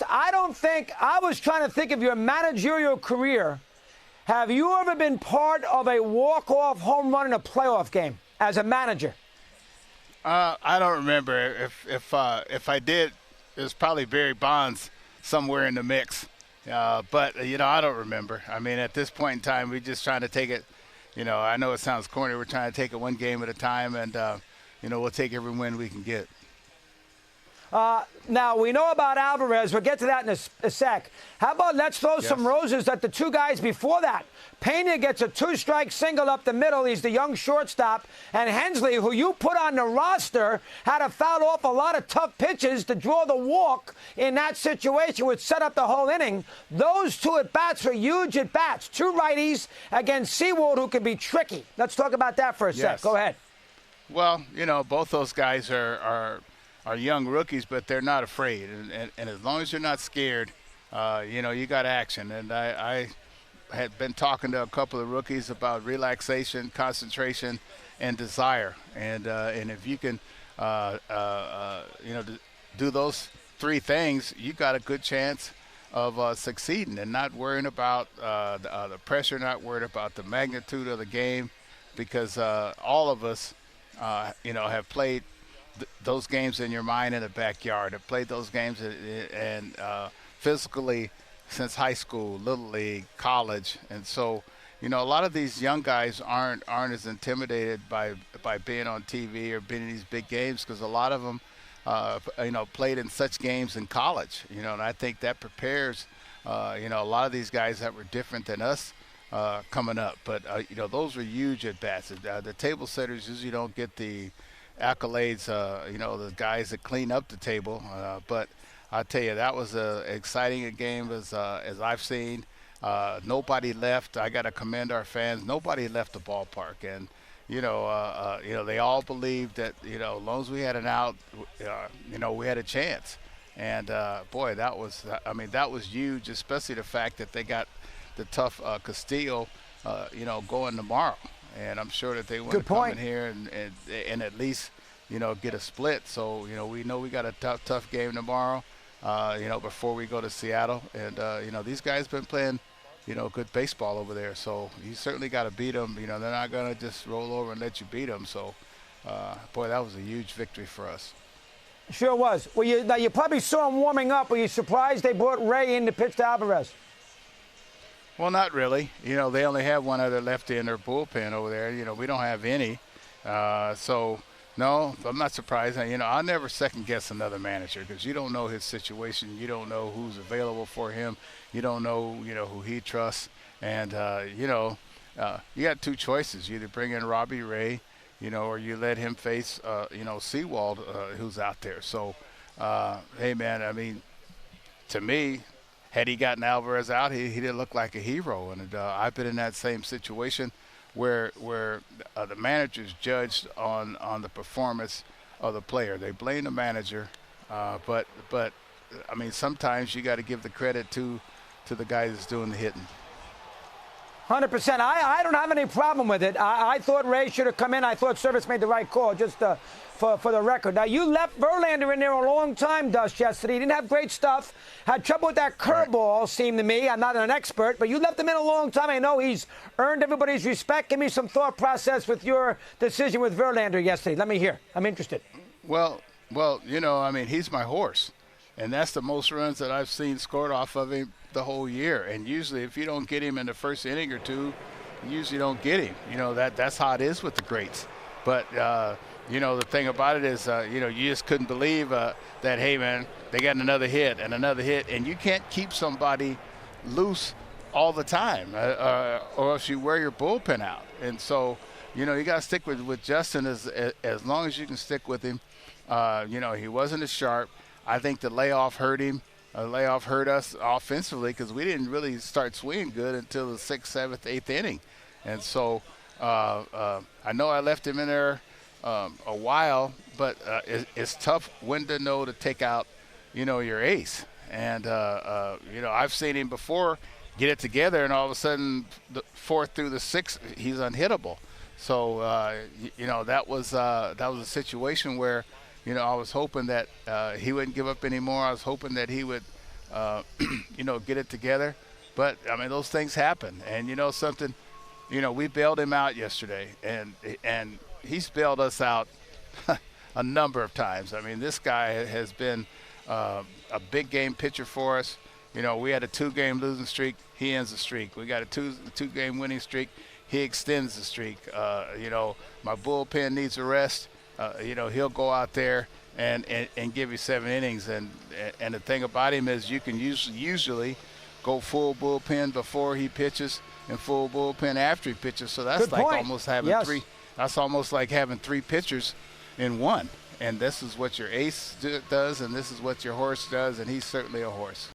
honest, I was trying to think of your managerial career. Have you ever been part of a walk-off home run in a playoff game as a manager? I don't remember. If I did, it was probably Barry Bonds somewhere in the mix. But I don't remember. I mean, at this point in time, we're just trying to take it. I know it sounds corny. We're trying to take it one game at a time, and we'll take every win we can get. Now, we know about Alvarez. We'll get to that in a sec. How about let's throw some roses at the two guys before that. Pena gets a two-strike single up the middle. He's the young shortstop. And Hensley, who you put on the roster, had to foul off a lot of tough pitches to draw the walk in that situation, which set up the whole inning. Those two at-bats were huge at-bats. Two righties against Sewald, who can be tricky. Let's talk about that for a sec. Go ahead. Well, both those guys are young rookies, but they're not afraid. And as long as you're not scared, you got action. And I had been talking to a couple of rookies about relaxation, concentration, and desire. And if you can, do those three things, you got a good chance of succeeding and not worrying about the pressure, not worried about the magnitude of the game, because all of us, have played those games in your mind in the backyard. Have played those games and physically since high school, little league, college, and so a lot of these young guys aren't as intimidated by being on TV or being in these big games, because a lot of them played in such games in college. And I think that prepares a lot of these guys that were different than us coming up. But those were huge at bats. The table setters usually don't get the accolades, the guys that clean up the table. But I tell you, that was as exciting a game as I've seen. Nobody left. I got to commend our fans. Nobody left the ballpark, and they all believed that as long as we had an out, we had a chance. And boy, that was huge, especially the fact that they got the tough Castillo, going tomorrow. And I'm sure that they want to come in here and at least, get a split. So, we know we got a tough game tomorrow, before we go to Seattle. And, these guys been playing, good baseball over there. So you certainly got to beat them. They're not going to just roll over and let you beat them. So, boy, that was a huge victory for us. Sure was. Well, you probably saw him warming up. Were you surprised they brought Ray in to pitch to Alvarez? Well, not really. They only have one other lefty in their bullpen over there. We don't have any. So, no, I'm not surprised. I'll never second-guess another manager, because you don't know his situation. You don't know who's available for him. You don't know, who he trusts. And, you got two choices. You either bring in Robbie Ray, or you let him face, Sewald, who's out there. So, hey, man, to me, had he gotten Alvarez out, he didn't look like a hero. And I've been in that same situation where the managers judged on the performance of the player. They blame the manager, but sometimes you got to give the credit to the guy that's doing the hitting. 100%. I don't have any problem with it. I thought Ray should have come in. I thought Service made the right call, just for the record. Now, you left Verlander in there a long time, Dust, yesterday. He didn't have great stuff. Had trouble with that curveball, seemed to me. I'm not an expert, but you left him in a long time. I know he's earned everybody's respect. Give me some thought process with your decision with Verlander yesterday. Let me hear. I'm interested. Well, he's my horse. And that's the most runs that I've seen scored off of him the whole year. And usually if you don't get him in the first inning or two, you usually don't get him. That's how it is with the greats. But, the thing about it is, you just couldn't believe that, hey, man, they got another hit, and you can't keep somebody loose all the time, or else you wear your bullpen out. And so, you got to stick with Justin as long as you can stick with him. He wasn't as sharp. I think the layoff hurt him. The layoff hurt us offensively, because we didn't really start swinging good until the 6th, 7th, 8th inning. And so I know I left him in there a while, but it's tough when to know to take out, your ace. And, I've seen him before get it together, and all of a sudden the 4th through the 6th, he's unhittable. So, that was a situation where, I was hoping that he wouldn't give up anymore. I was hoping that he would, get it together. But, I mean, those things happen. And, something, we bailed him out yesterday, and he's bailed us out a number of times. I mean, this guy has been a big game pitcher for us. We had a 2-game losing streak. He ends the streak. We got a two-game winning streak. He extends the streak. My bullpen needs a rest. He'll go out there and give you 7 innings. And the thing about him is you can usually go full bullpen before he pitches and full bullpen after he pitches. So that's almost having three. That's almost like having 3 pitchers in one. And this is what your ace does, and this is what your horse does, and he's certainly a horse.